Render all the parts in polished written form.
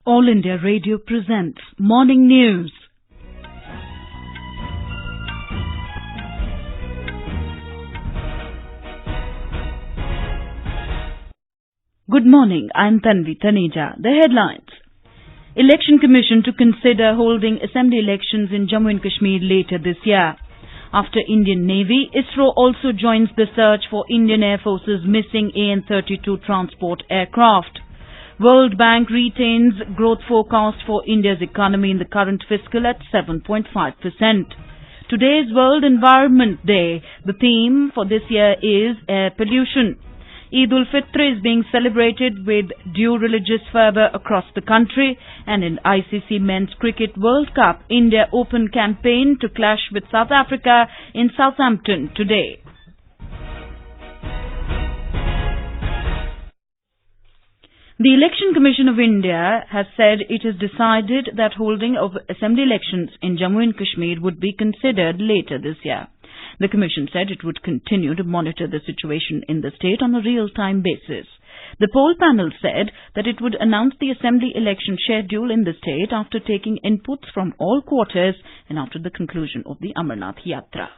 All India Radio presents Morning News. Good morning, I'm Tanvi Taneja. The headlines. Election Commission to consider holding assembly elections in Jammu and Kashmir later this year. After Indian Navy, ISRO also joins the search for Indian Air Force's missing AN-32 transport aircraft. World Bank retains growth forecast for India's economy in the current fiscal at 7.5%. Today is World Environment Day. The theme for this year is air pollution. Eid Ul Fitr is being celebrated with due religious fervor across the country, and in ICC Men's Cricket World Cup, India open campaign to clash with South Africa in Southampton today. The Election Commission of India has said it has decided that holding of assembly elections in Jammu and Kashmir would be considered later this year. The Commission said it would continue to monitor the situation in the state on a real-time basis. The poll panel said that it would announce the assembly election schedule in the state after taking inputs from all quarters and after the conclusion of the Amarnath Yatra.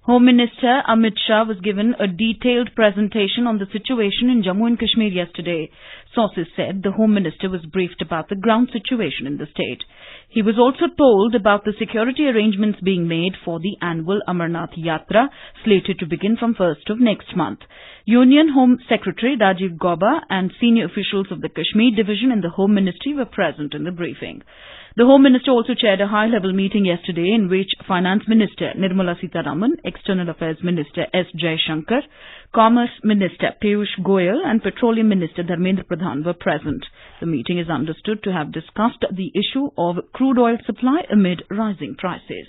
Home Minister Amit Shah was given a detailed presentation on the situation in Jammu and Kashmir yesterday. Sources said the Home Minister was briefed about the ground situation in the state. He was also told about the security arrangements being made for the annual Amarnath Yatra, slated to begin from 1st of next month. Union Home Secretary Rajiv Gauba and senior officials of the Kashmir Division in the Home Ministry were present in the briefing. The Home Minister also chaired a high-level meeting yesterday in which Finance Minister Nirmala Sitharaman, External Affairs Minister S. Jaishankar, Commerce Minister Piyush Goyal and Petroleum Minister Dharmendra Pradhan were present. The meeting is understood to have discussed the issue of crude oil supply amid rising prices.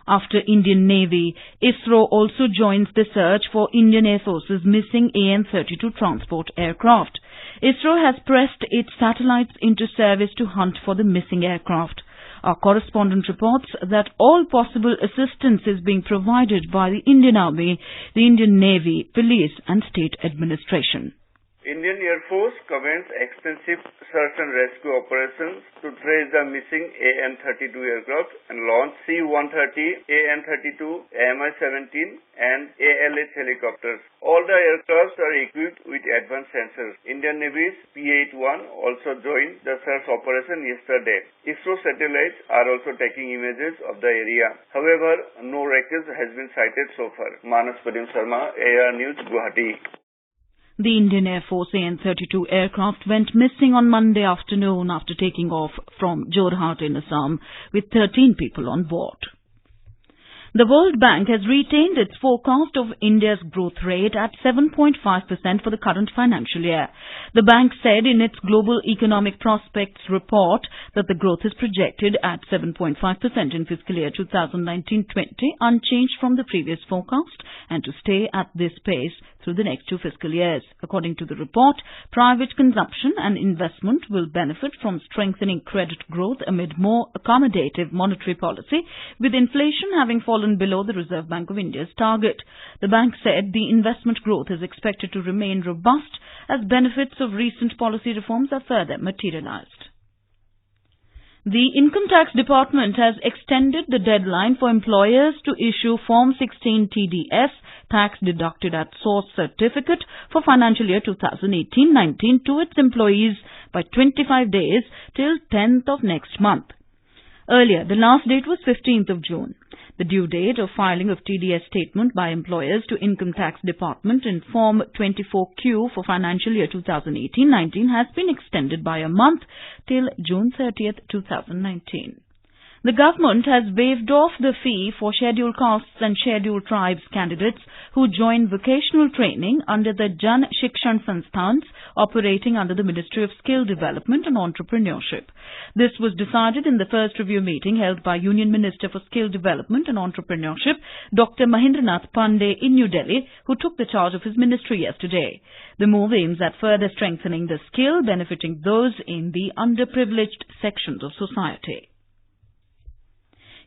After Indian Navy, ISRO also joins the search for Indian Air Force's missing AN-32 transport aircraft. ISRO has pressed its satellites into service to hunt for the missing aircraft. Our correspondent reports that all possible assistance is being provided by the Indian Army, the Indian Navy, Police and State Administration. Indian Air Force commenced extensive search and rescue operations to trace the missing AN-32 aircraft and launched C-130, AN-32, AMI-17 and ALH helicopters. All the aircrafts are equipped with advanced sensors. Indian Navy's P-81 also joined the search operation yesterday. ISRO satellites are also taking images of the area. However, no wreckage has been sighted so far. Manas Padim Sharma, AR News, Guwahati. The Indian Air Force AN-32 aircraft went missing on Monday afternoon after taking off from Jorhat in Assam with 13 people on board. The World Bank has retained its forecast of India's growth rate at 7.5% for the current financial year. The bank said in its Global Economic Prospects report that the growth is projected at 7.5% in fiscal year 2019-20, unchanged from the previous forecast, and to stay at this pace through the next two fiscal years. According to the report, private consumption and investment will benefit from strengthening credit growth amid more accommodative monetary policy, with inflation having fallen below the Reserve Bank of India's target. The bank said the investment growth is expected to remain robust as benefits of recent policy reforms are further materialized. The Income Tax Department has extended the deadline for employers to issue Form 16 TDS, tax deducted at source certificate, for financial year 2018-19 to its employees by 25 days till 10th of next month. Earlier, the last date was 15th of June. The due date of filing of TDS statement by employers to Income Tax Department in Form 24Q for financial year 2018-19 has been extended by a month till June 30th, 2019. The government has waived off the fee for scheduled castes and scheduled tribes candidates who join vocational training under the Jan Shikshan Sansthans operating under the Ministry of Skill Development and Entrepreneurship. This was decided in the first review meeting held by Union Minister for Skill Development and Entrepreneurship, Dr. Mahendranath Pandey in New Delhi, who took the charge of his ministry yesterday. The move aims at further strengthening the skill benefiting those in the underprivileged sections of society.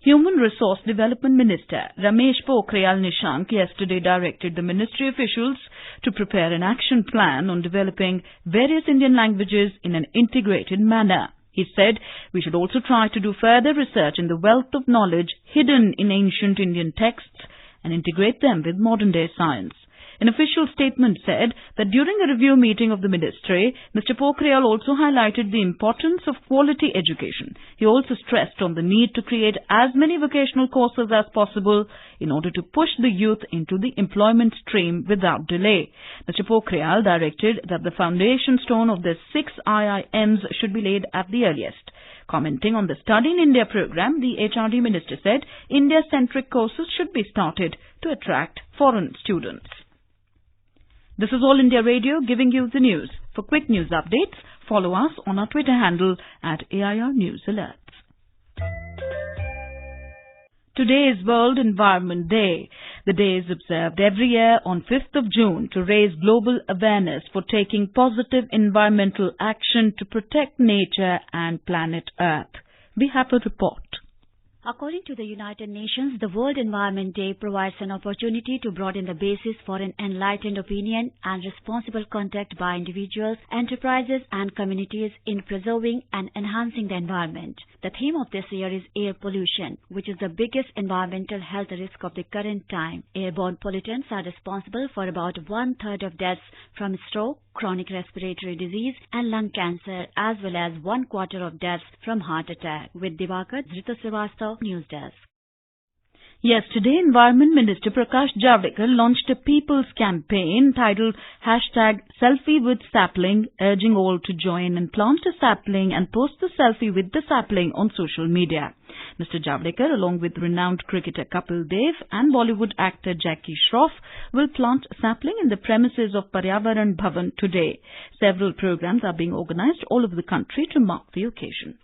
Human Resource Development Minister Ramesh Pokhriyal Nishank yesterday directed the ministry officials to prepare an action plan on developing various Indian languages in an integrated manner. He said we should also try to do further research in the wealth of knowledge hidden in ancient Indian texts and integrate them with modern-day science. An official statement said that during a review meeting of the ministry, Mr. Pokhriyal also highlighted the importance of quality education. He also stressed on the need to create as many vocational courses as possible in order to push the youth into the employment stream without delay. Mr. Pokhriyal directed that the foundation stone of the 6 IIMs should be laid at the earliest. Commenting on the Study in India program, the HRD minister said India-centric courses should be started to attract foreign students. This is All India Radio giving you the news. For quick news updates, follow us on our Twitter handle at AIR News Alerts. Today is World Environment Day. The day is observed every year on 5th of June to raise global awareness for taking positive environmental action to protect nature and planet Earth. We have a report. According to the United Nations, the World Environment Day provides an opportunity to broaden the basis for an enlightened opinion and responsible conduct by individuals, enterprises and communities in preserving and enhancing the environment. The theme of this year is air pollution, which is the biggest environmental health risk of the current time. Airborne pollutants are responsible for about 1/3 of deaths from stroke, chronic respiratory disease and lung cancer, as well as 1/4 of deaths from heart attack. With Divakar, Dhrita Srivastava, News Desk. Yesterday, Environment Minister Prakash Javadekar launched a people's campaign titled #SelfieWithSapling, urging all to join and plant a sapling and post the selfie with the sapling on social media. Mr. Javadekar, along with renowned cricketer Kapil Dev and Bollywood actor Jackie Shroff, will plant a sapling in the premises of Paryavaran Bhavan today. Several programs are being organized all over the country to mark the occasion.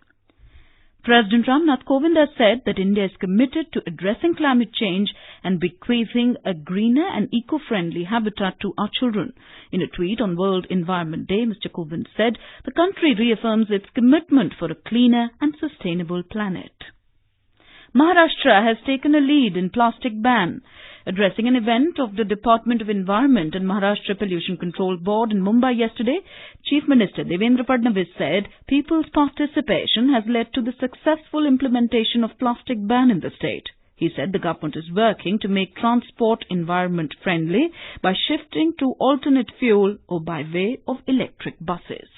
President Ramnath Kovind has said that India is committed to addressing climate change and bequeathing a greener and eco-friendly habitat to our children. In a tweet on World Environment Day, Mr. Kovind said the country reaffirms its commitment for a cleaner and sustainable planet. Maharashtra has taken a lead in plastic ban. Addressing an event of the Department of Environment and Maharashtra Pollution Control Board in Mumbai yesterday, Chief Minister Devendra Fadnavis said people's participation has led to the successful implementation of plastic ban in the state. He said the government is working to make transport environment friendly by shifting to alternate fuel or by way of electric buses.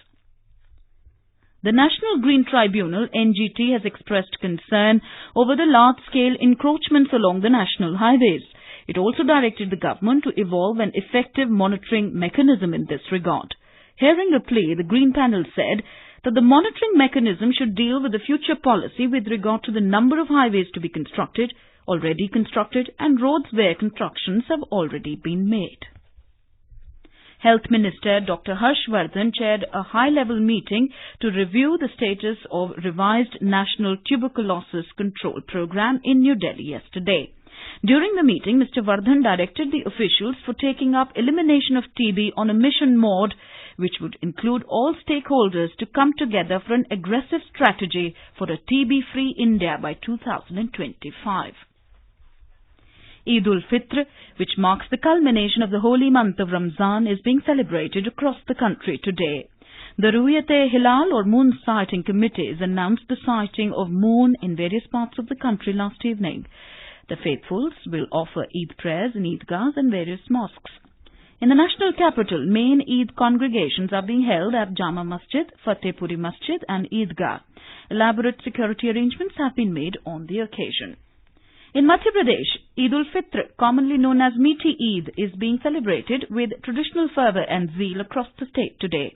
The National Green Tribunal, NGT, has expressed concern over the large-scale encroachments along the national highways. It also directed the government to evolve an effective monitoring mechanism in this regard. Hearing a plea, the Green Panel said that the monitoring mechanism should deal with the future policy with regard to the number of highways to be constructed, already constructed, and roads where constructions have already been made. Health Minister Dr. Harshvardhan chaired a high-level meeting to review the status of revised National Tuberculosis Control Program in New Delhi yesterday. During the meeting, Mr. Vardhan directed the officials for taking up elimination of TB on a mission mode, which would include all stakeholders to come together for an aggressive strategy for a TB-free India by 2025. Eid Ul Fitr, which marks the culmination of the holy month of Ramzan, is being celebrated across the country today. The Ru'yat-e-Hilal or Moon Sighting Committees announced the sighting of moon in various parts of the country last evening. The faithfuls will offer Eid prayers in Eidgahs and various mosques. In the national capital, main Eid congregations are being held at Jama Masjid, Fatehpuri Masjid and Eidgah. Elaborate security arrangements have been made on the occasion. In Madhya Pradesh, Eid Ul Fitr, commonly known as Meethi Eid, is being celebrated with traditional fervor and zeal across the state today.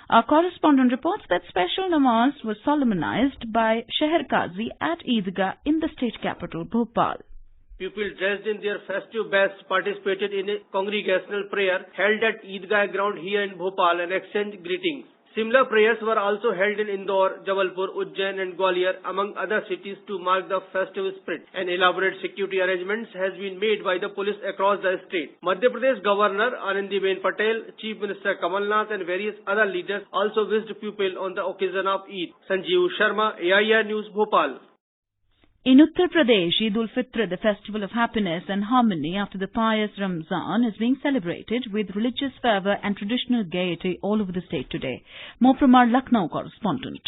Our correspondent reports that special namaz was solemnized by Sheher Qazi at Eidgah in the state capital, Bhopal. People dressed in their festive best participated in a congregational prayer held at Eidgah ground here in Bhopal and exchanged greetings. Similar prayers were also held in Indore, Jabalpur, Ujjain and Gwalior, among other cities, to mark the festive spirit. An elaborate security arrangements has been made by the police across the state. Madhya Pradesh Governor Anandiben Patel, Chief Minister Kamal Nath and various other leaders also wished people on the occasion of Eid. Sanjeev Sharma, AIR News, Bhopal. In Uttar Pradesh, Eid Ul Fitr, the festival of happiness and harmony after the pious Ramzan, is being celebrated with religious fervor and traditional gaiety all over the state today. More from our Lucknow correspondent.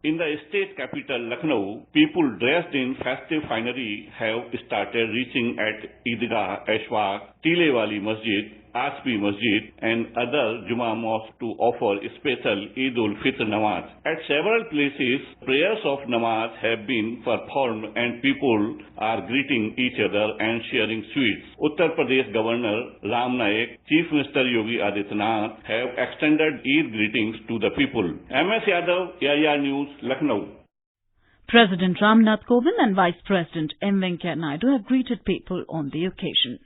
In the state capital, Lucknow, people dressed in festive finery have started reaching at Eidgah, Ashwaq, Tilewali Masjid, Aspi Masjid and other Juma mosques to offer special Eid Ul Fitr namaz. At several places, prayers of namaz have been performed and people are greeting each other and sharing sweets. Uttar Pradesh Governor Ram Naik, Chief Minister Yogi Adityanath have extended Eid greetings to the people. MS Yadav, AIR News, Lucknow. President Ramnath Kovind and Vice President M. Venkaiah Naidu have greeted people on the occasion.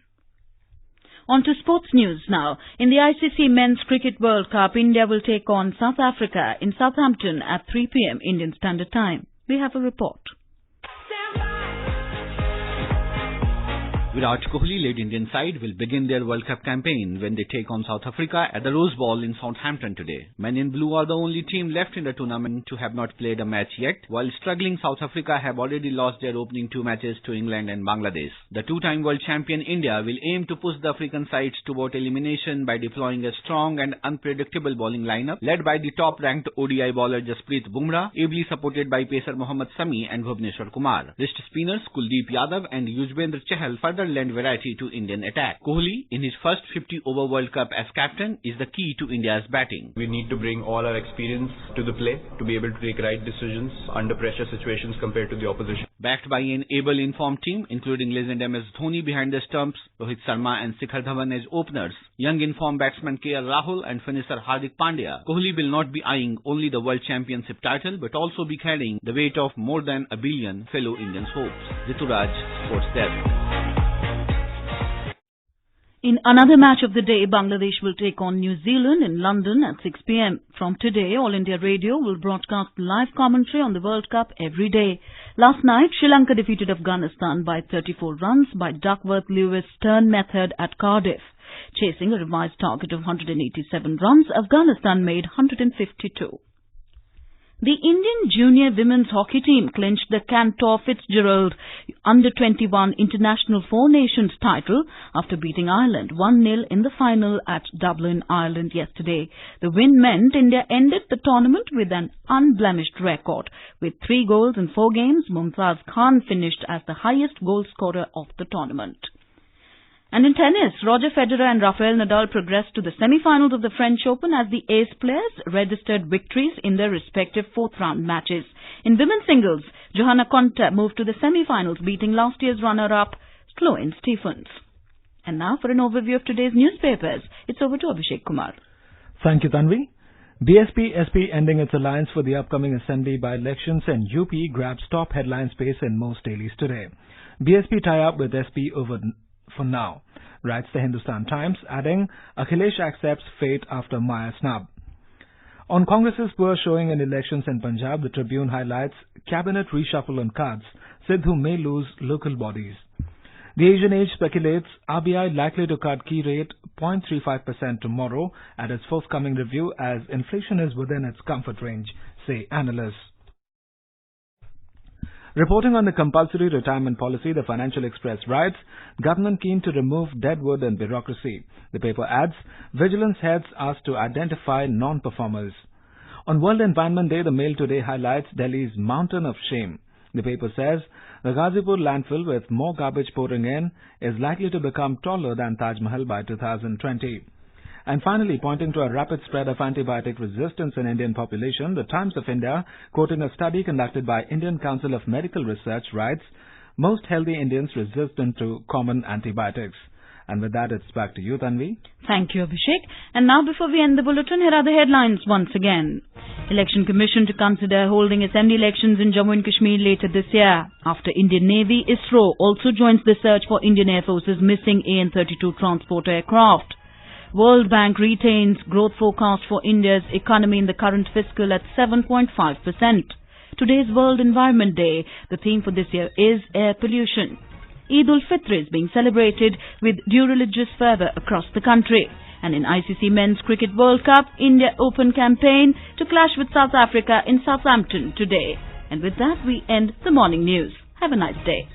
On to sports news now. In the ICC Men's Cricket World Cup, India will take on South Africa in Southampton at 3 p.m. Indian Standard Time. We have a report. Virat Kohli-led Indian side will begin their World Cup campaign when they take on South Africa at the Rose Bowl in Southampton today. Men in Blue are the only team left in the tournament to have not played a match yet, while struggling South Africa have already lost their opening 2 matches to England and Bangladesh. The two-time world champion India will aim to push the African sides toward elimination by deploying a strong and unpredictable bowling lineup led by the top-ranked ODI bowler Jasprit Bumrah, ably supported by pacer Mohammad Sami and Bhuvneshwar Kumar. Wrist spinners Kuldeep Yadav and Yuzvendra Chahal further lend variety to Indian attack. Kohli, in his first 50-over World Cup as captain, is the key to India's batting. We need to bring all our experience to the play to be able to take right decisions under pressure situations compared to the opposition. Backed by an able informed team, including legend MS Dhoni behind the stumps, Rohit Sharma and Shikhar Dhawan as openers, young informed batsman KL Rahul and finisher Hardik Pandya, Kohli will not be eyeing only the World Championship title but also be carrying the weight of more than a billion fellow Indians' hopes. Rituraj, Sports Desk. In another match of the day, Bangladesh will take on New Zealand in London at 6 p.m. From today, All India Radio will broadcast live commentary on the World Cup every day. Last night, Sri Lanka defeated Afghanistan by 34 runs by Duckworth-Lewis' turn method at Cardiff. Chasing a revised target of 187 runs, Afghanistan made 152. The Indian junior women's hockey team clinched the Cantor Fitzgerald Under-21 International Four Nations title after beating Ireland 1-0 in the final at Dublin, Ireland yesterday. The win meant India ended the tournament with an unblemished record. With 3 goals in 4 games, Mumtaz Khan finished as the highest goal scorer of the tournament. And in tennis, Roger Federer and Rafael Nadal progressed to the semi-finals of the French Open as the ace players registered victories in their respective 4th-round matches. In women's singles, Johanna Konta moved to the semi-finals, beating last year's runner-up Sloane Stephens. And now for an overview of today's newspapers, it's over to Abhishek Kumar. Thank you, Tanvi. BSP-SP ending its alliance for the upcoming Assembly by-elections, and UP grabs top headline space in most dailies today. BSP tie-up with SP over for now, writes the Hindustan Times, adding, Akhilesh accepts fate after Maya snub. On Congress's poor showing in elections in Punjab, the Tribune highlights cabinet reshuffle on cards. Sidhu may lose local bodies. The Asian Age speculates RBI likely to cut key rate 0.35% tomorrow at its forthcoming review as inflation is within its comfort range, say analysts. Reporting on the compulsory retirement policy, the Financial Express writes, government keen to remove deadwood and bureaucracy. The paper adds, vigilance heads asked to identify non-performers. On World Environment Day, the Mail today highlights Delhi's mountain of shame. The paper says, the Ghazipur landfill with more garbage pouring in is likely to become taller than Taj Mahal by 2020. And finally, pointing to a rapid spread of antibiotic resistance in Indian population, the Times of India, quoting a study conducted by Indian Council of Medical Research, writes, most healthy Indians resistant to common antibiotics. And with that, it's back to you, Tanvi. Thank you, Abhishek. And now, before we end the bulletin, here are the headlines once again. Election Commission to consider holding assembly elections in Jammu and Kashmir later this year. After Indian Navy ISRO also joins the search for Indian Air Force's missing AN-32 transport aircraft. World Bank retains growth forecast for India's economy in the current fiscal at 7.5%. Today's World Environment Day. The theme for this year is air pollution. Eid Ul Fitr is being celebrated with due religious fervor across the country. And in ICC Men's Cricket World Cup, India Open campaign to clash with South Africa in Southampton today. And with that, we end the morning news. Have a nice day.